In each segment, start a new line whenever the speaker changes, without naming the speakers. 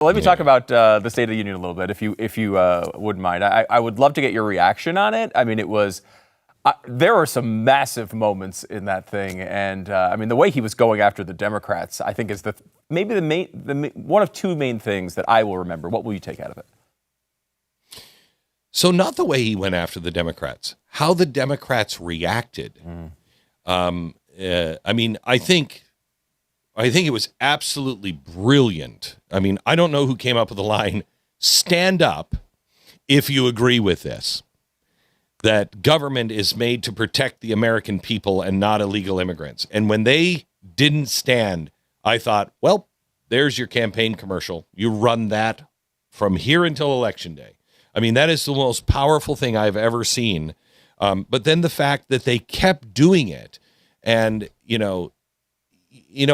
Let me talk about the State of the Union a little bit, if you wouldn't mind. I would love to get your reaction on it. I mean, it was there were some massive moments in that thing, and I mean, the way he was going after the Democrats, I think, is maybe one of two main things that I will remember. What will you take out of it?
So, not the way he went after the Democrats, how the Democrats reacted. I mean, I think it was absolutely brilliant. I mean, I don't know who came up with the line, stand up if you agree with this, that government is made to protect the American people and not illegal immigrants. And when they didn't stand, I thought, well, there's your campaign commercial. You run that from here until Election Day. I mean, that is the most powerful thing I've ever seen. But then the fact that they kept doing it, and, you know,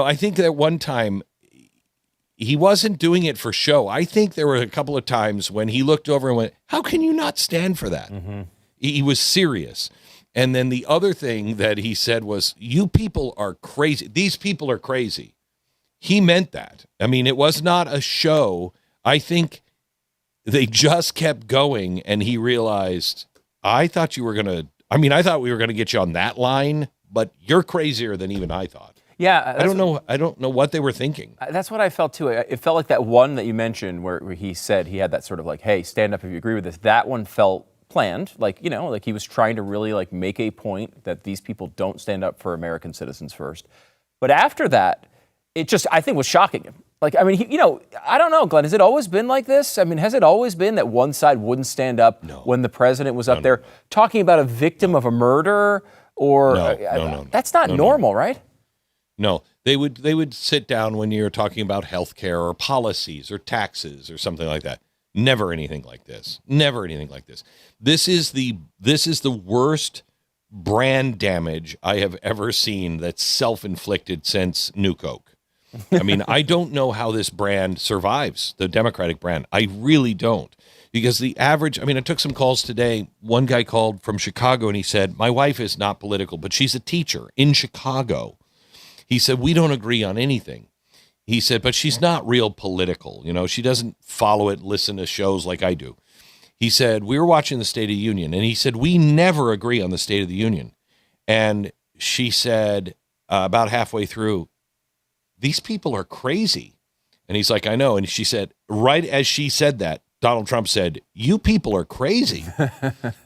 I think that one time he wasn't doing it for show. I think there were a couple of times when he looked over and went, how can you not stand for that? Mm-hmm. He was serious. And then the other thing that he said was, you people are crazy. These people are crazy. He meant that. I mean, it was not a show. I think they just kept going, and he realized, I thought we were going to get you on that line, but you're crazier than even I thought.
Yeah,
I don't know what they were thinking.
That's what I felt too. It felt like that one that you mentioned where he said he had that sort of like, hey, stand up if you agree with this. That one felt planned, like, you know, like he was trying to really like make a point that these people don't stand up for American citizens first. But after that, it just, I think, was shocking him. Like, I mean, I don't know, Glenn, has it always been like this? I mean, has it always been that one side wouldn't stand up when the president was up there talking about a victim of a murder? Or that's not normal, right?
No, they would sit down when you're talking about health care or policies or taxes or something like that. Never anything like this. Never anything like this. This is the worst brand damage I have ever seen that's self-inflicted since New Coke. I mean, I don't know how this brand survives, the Democratic brand. I really don't. Because the average, I mean, I took some calls today. One guy called from Chicago and he said, my wife is not political, but she's a teacher in Chicago. He said, we don't agree on anything. He said, but she's not real political. You know, she doesn't follow it, listen to shows like I do. He said, we were watching the State of the Union, and he said, we never agree on the State of the Union. And she said, about halfway through, these people are crazy. And he's like, I know. And she said, right as she said that, Donald Trump said, you people are crazy.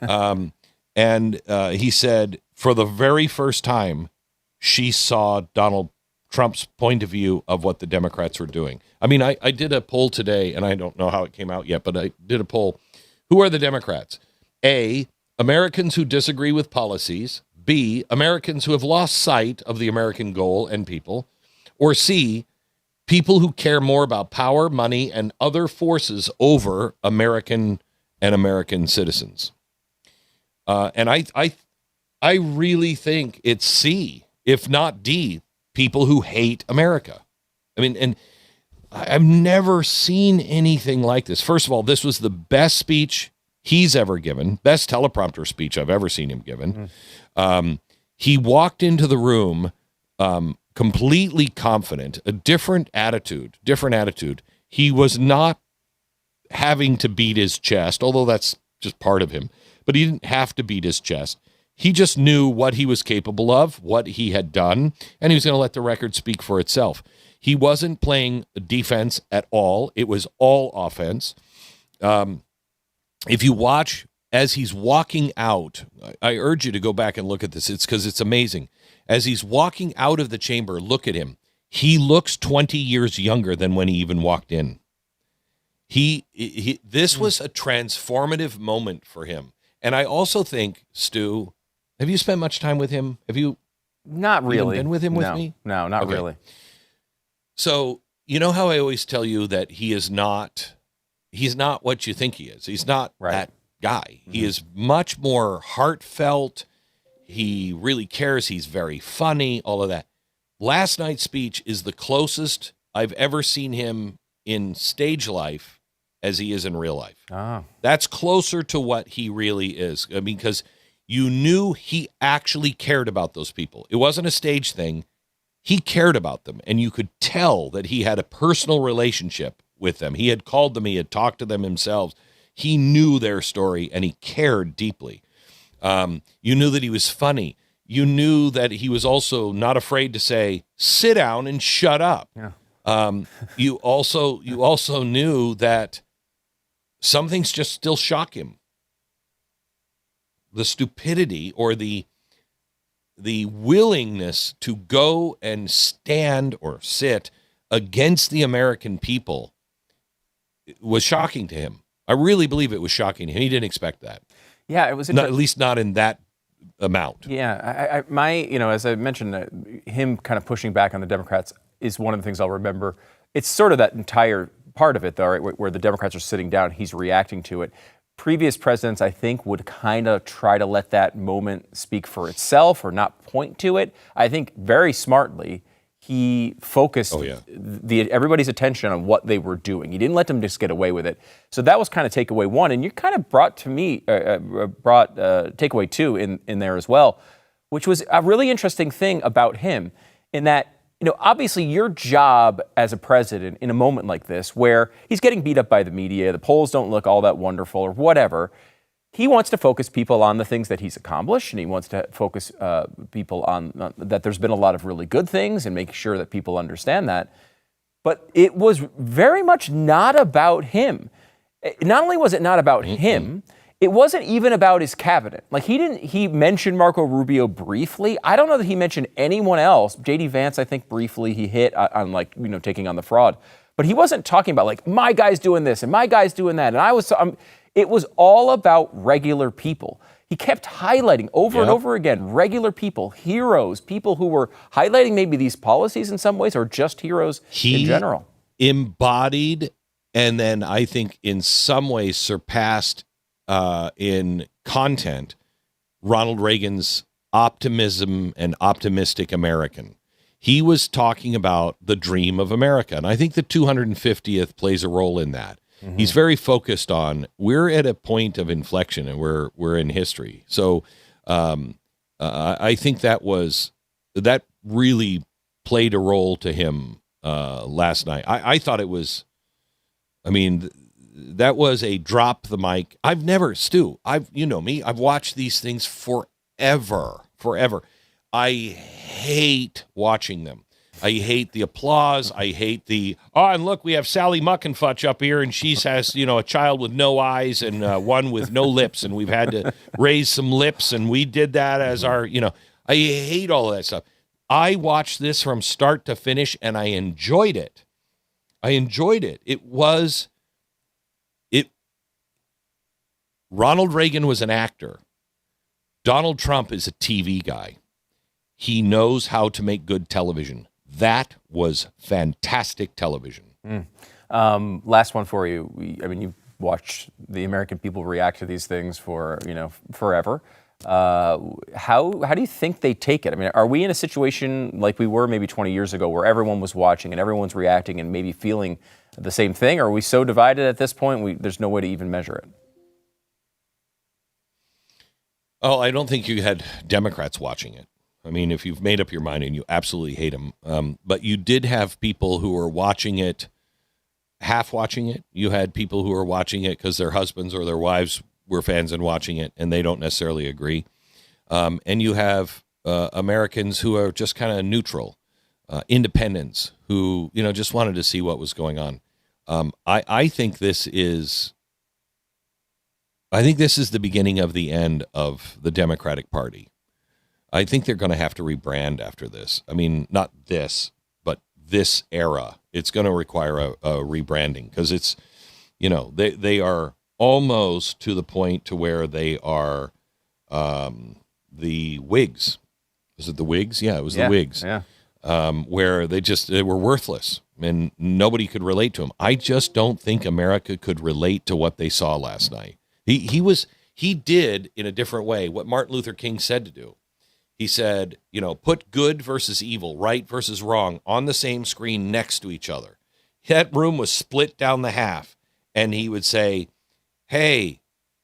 And he said, for the very first time, she saw Donald Trump's point of view of what the Democrats were doing. I mean, I did a poll today, and I don't know how it came out yet, but I did a poll. Who are the Democrats? A, Americans who disagree with policies. B, Americans who have lost sight of the American goal and people. Or C, people who care more about power, money, and other forces over American and American citizens. And I really think it's C, if not D, people who hate America. I mean, and I've never seen anything like this. First of all, this was the best speech he's ever given, best teleprompter speech I've ever seen him given. He walked into the room completely confident, a different attitude. He was not having to beat his chest, although that's just part of him, but he didn't have to beat his chest. He just knew what he was capable of, what he had done, and he was going to let the record speak for itself. He wasn't playing defense at all. It was all offense. If you watch as he's walking out, I urge you to go back and look at this. It's because it's amazing. As he's walking out of the chamber, look at him. He looks 20 years younger than when he even walked in. This was a transformative moment for him. And I also think, Stu, have you spent much time with him? Have you
not really
been with him with me?
No, not really.
So, you know how I always tell you that he's not what you think he is. He's not that guy. Mm-hmm. He is much more heartfelt. He really cares. He's very funny, all of that. Last night's speech is the closest I've ever seen him in stage life as he is in real life. That's closer to what he really is. I mean, because you knew he actually cared about those people. It wasn't a stage thing. He cared about them, and you could tell that he had a personal relationship with them. He had called them. He had talked to them himself. He knew their story, and he cared deeply. You knew that he was funny. You knew that he was also not afraid to say, sit down and shut up.
Yeah.
You also knew that some things just still shock him. The stupidity or the willingness to go and stand or sit against the American people was shocking to him. I really believe it was shocking to him. He didn't expect that.
Yeah, it was
at least not in that amount.
Yeah, as I mentioned, him kind of pushing back on the Democrats is one of the things I'll remember. It's sort of that entire part of it, though, right, where the Democrats are sitting down, he's reacting to it. Previous presidents, I think, would kind of try to let that moment speak for itself or not point to it. I think very smartly, he focused everybody's attention on what they were doing. He didn't let them just get away with it. So that was kind of takeaway one. And you kind of brought takeaway two in there as well, which was a really interesting thing about him in that, obviously your job as a president in a moment like this, where he's getting beat up by the media, the polls don't look all that wonderful or whatever, he wants to focus people on the things that he's accomplished, and he wants to focus people on that there's been a lot of really good things and make sure that people understand that. But it was very much not about him. Not only was it not about him, it wasn't even about his cabinet. Like he mentioned Marco Rubio briefly. I don't know that he mentioned anyone else. J.D. Vance, I think briefly he hit on taking on the fraud. But he wasn't talking about like, my guy's doing this and my guy's doing that. And it was all about regular people. He kept highlighting over and over again, regular people, heroes, people who were highlighting maybe these policies in some ways or just heroes in general.
He embodied and then I think in some ways surpassed in content Ronald Reagan's optimism and optimistic American. He was talking about the dream of America, and I think the 250th plays a role in that. Mm-hmm. He's very focused on we're at a point of inflection and we're in history. So I think that really played a role to him last night. I thought it was, that was a drop the mic. You know me, I've watched these things forever. I hate watching them. I hate the applause. I hate and look, we have Sally Muckenfutch up here, and she has, a child with no eyes and one with no lips, and we've had to raise some lips, and we did that as our, I hate all of that stuff. I watched this from start to finish, and I enjoyed it. Ronald Reagan was an actor. Donald Trump is a TV guy. He knows how to make good television. That was fantastic television.
Last one for you. You've watched the American people react to these things for, forever. How do you think they take it? Are we in a situation like we were maybe 20 years ago where everyone was watching and everyone's reacting and maybe feeling the same thing? Or are we so divided at this point, there's no way to even measure it?
Oh, I don't think you had Democrats watching it. If you've made up your mind and you absolutely hate them, but you did have people who were watching it, half watching it. You had people who were watching it because their husbands or their wives were fans and watching it, and they don't necessarily agree. And you have Americans who are just kind of neutral, independents who, just wanted to see what was going on. I think this is the beginning of the end of the Democratic Party. I think they're going to have to rebrand after this. Not this, but this era. It's going to require a rebranding because it's, they are almost to the point to where they are the Whigs. Was it the Whigs? Yeah, it was the Whigs. Yeah. Where they were worthless and nobody could relate to them. I just don't think America could relate to what they saw last night. He did in a different way what Martin Luther King said to do. He said, put good versus evil, right versus wrong on the same screen next to each other. That room was split down the half. And he would say, hey,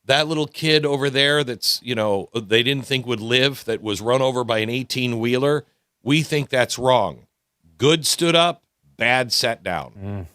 that little kid over there that's, they didn't think would live, that was run over by an 18-wheeler, we think that's wrong. Good stood up, bad sat down.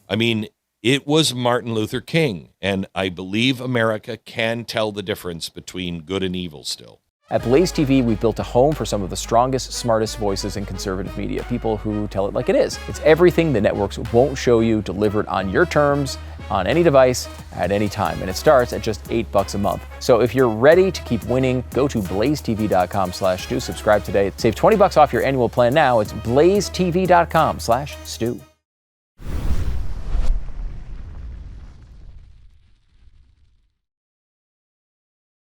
It was Martin Luther King, and I believe America can tell the difference between good and evil still.
At BlazeTV, we've built a home for some of the strongest, smartest voices in conservative media, people who tell it like it is. It's everything the networks won't show you, delivered on your terms, on any device, at any time. And it starts at just $8 a month. So if you're ready to keep winning, go to blazetv.com/Stu. Subscribe today. Save $20 off your annual plan now. It's blazetv.com/Stu.